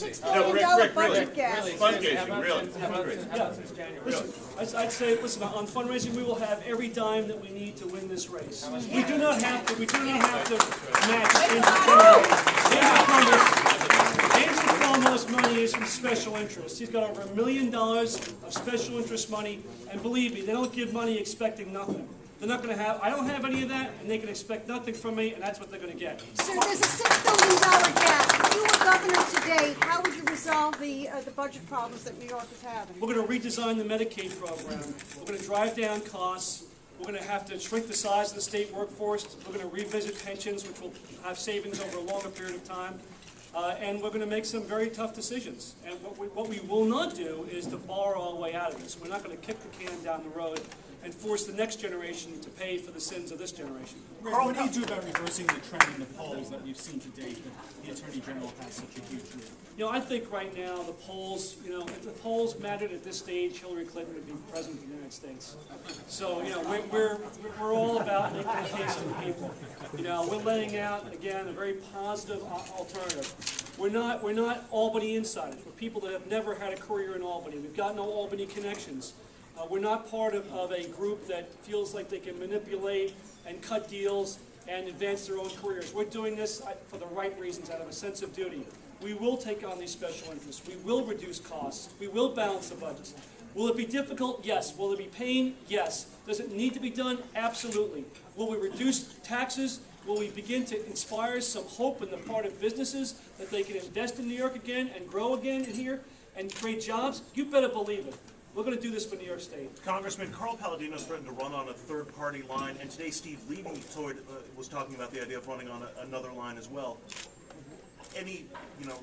$6 billion budget gap. Fundraising, really. Listen, I'd say, listen, on fundraising, we will have every dime that we need to win this race. We do not have to match Andrew Cuomo's money is from special interests. He's got over $1 million of special interest money, and believe me, they don't give money expecting nothing. They're not going to have, I don't have any of that, and they can expect nothing from me, and that's what they're going to get. Sir, there's a $6 billion gap. If you were governor today, how would you resolve the budget problems that New York is having? We're going to redesign the Medicaid program. We're going to drive down costs. We're going to have to shrink the size of the state workforce. We're going to revisit pensions, which will have savings over a longer period of time. And we're going to make some very tough decisions. And what we will not do is to borrow our way out of this. We're not going to kick the can down the road and force the next generation to pay for the sins of this generation. Carl, what do you do about reversing the trend in the polls that we've seen to date that the Attorney General has such a huge lead? You know, I think right now the polls, you know, if the polls mattered at this stage, Hillary Clinton would be president of the United States. So, you know, we're all about making a case to the people. You know, we're laying out, again, a very positive alternative. We're not Albany insiders. We're people that have never had a career in Albany. We've got no Albany connections. We're not part of a group that feels like they can manipulate and cut deals and advance their own careers. We're doing this for the right reasons, out of a sense of duty. We will take on these special interests. We will reduce costs. We will balance the budgets. Will it be difficult? Yes. Will there be pain? Yes. Does it need to be done? Absolutely. Will we reduce taxes? Will we begin to inspire some hope in the part of businesses that they can invest in New York again and grow again here and create jobs? You better believe it. We're going to do this for New York State. Congressman, Carl Palladino's threatened to run on a third-party line, and today Steve Levy was talking about the idea of running on another line as well.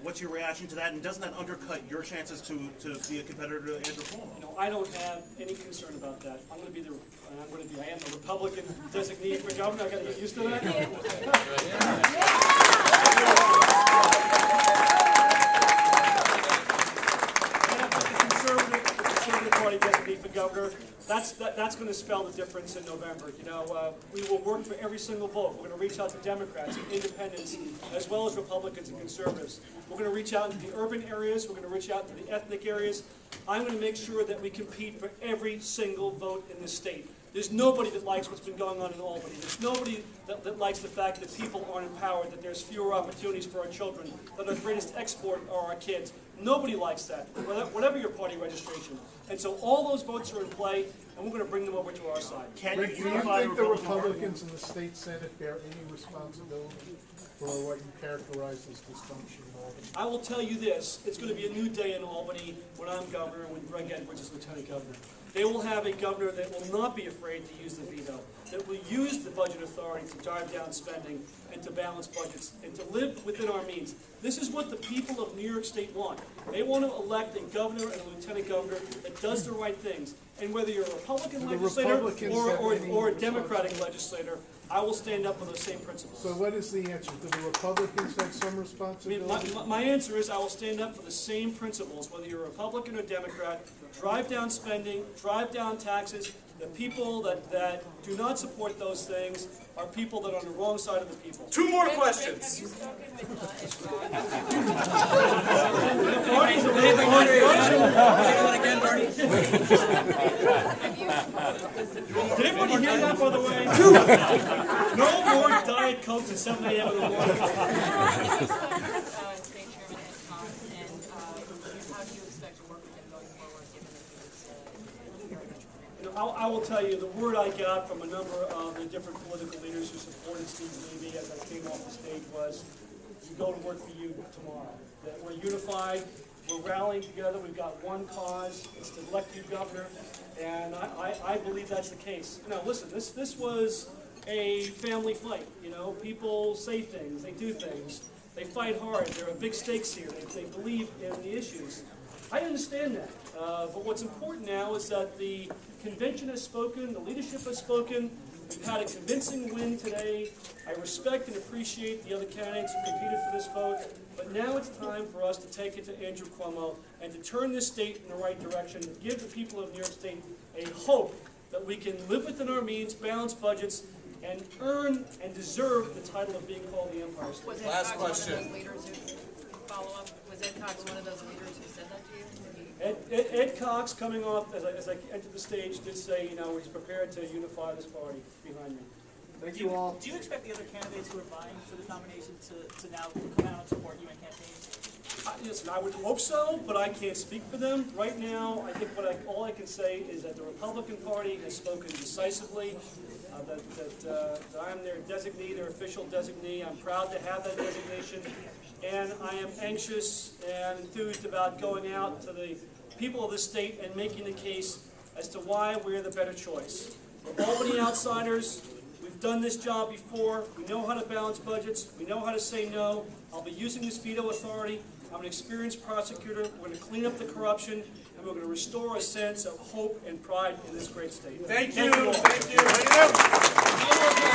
What's your reaction to that, and doesn't that undercut your chances to be a competitor to Andrew Cuomo? No, I don't have any concern about that. I am the Republican designee for governor. I got to get used to that. Designee for governor. That's going to spell the difference in November. You know, we will work for every single vote. We're going to reach out to Democrats and independents, as well as Republicans and conservatives. We're going to reach out into the urban areas. We're going to reach out into the ethnic areas. I'm going to make sure that we compete for every single vote in this state. There's nobody that likes what's been going on in Albany. There's nobody that likes the fact that people aren't empowered, that there's fewer opportunities for our children, that our greatest export are our kids. Nobody likes that, whatever your party registration. And so all those votes are in play, and we're going to bring them over to our side. Rick, do you think the Republicans in the state Senate bear any responsibility for what you characterize as dysfunction in Albany? I will tell you this, it's going to be a new day in Albany when I'm governor and when Rick Edwards is lieutenant governor. They will have a governor that will not be afraid to use the veto, that will use the budget authority to drive down spending and to balance budgets and to live within our means. This is what the people of New York State want. They want to elect a governor and a lieutenant governor that does the right things. And whether you're a Republican legislator or a Democratic legislator, I will stand up for those same principles. So what is the answer? Do the Republicans have some responsibility? My answer is I will stand up for the same principles, whether you're a Republican or Democrat. Drive down spending, drive down taxes. The people that do not support those things are people that are on the wrong side of the people. Two more questions. Have you spoken with Did everybody hear that, by the way? No more Diet Cokes at 7 a.m. in the morning. I will tell you, the word I got from a number of the different political leaders who supported Steve Levy as I came off the stage was, we go to work for you tomorrow. That we're unified, we're rallying together, we've got one cause, it's to elect you governor, and I believe that's the case. You know, listen, this was a family fight. You know, people say things, they do things, they fight hard, there are big stakes here, they believe in the issues. I understand that, but what's important now is that the convention has spoken, the leadership has spoken, we've had a convincing win today. I respect and appreciate the other candidates who competed for this vote, but now it's time for us to take it to Andrew Cuomo and to turn this state in the right direction, to give the people of New York State a hope that we can live within our means, balance budgets, and earn and deserve the title of being called the Empire State. Last question. Leaders who follow up, was Was Ed Cox one of those leaders who said that to you? Ed Cox, coming off, as I entered the stage, did say, you know, he's prepared to unify this party behind me. Thank you all. Do you expect the other candidates who are vying for the nomination to now come out and support you in campaigns? Listen, I would hope so, but I can't speak for them. Right now, I think all I can say is that the Republican Party has spoken decisively, that I am their designee, their official designee. I'm proud to have that designation, and I am anxious and enthused about going out to the people of the state and making the case as to why we're the better choice. We're Albany outsiders. We've done this job before. We know how to balance budgets. We know how to say no. I'll be using this veto authority. I'm an experienced prosecutor. We're going to clean up the corruption, and we're going to restore a sense of hope and pride in this great state. Thank you. all. Thank you.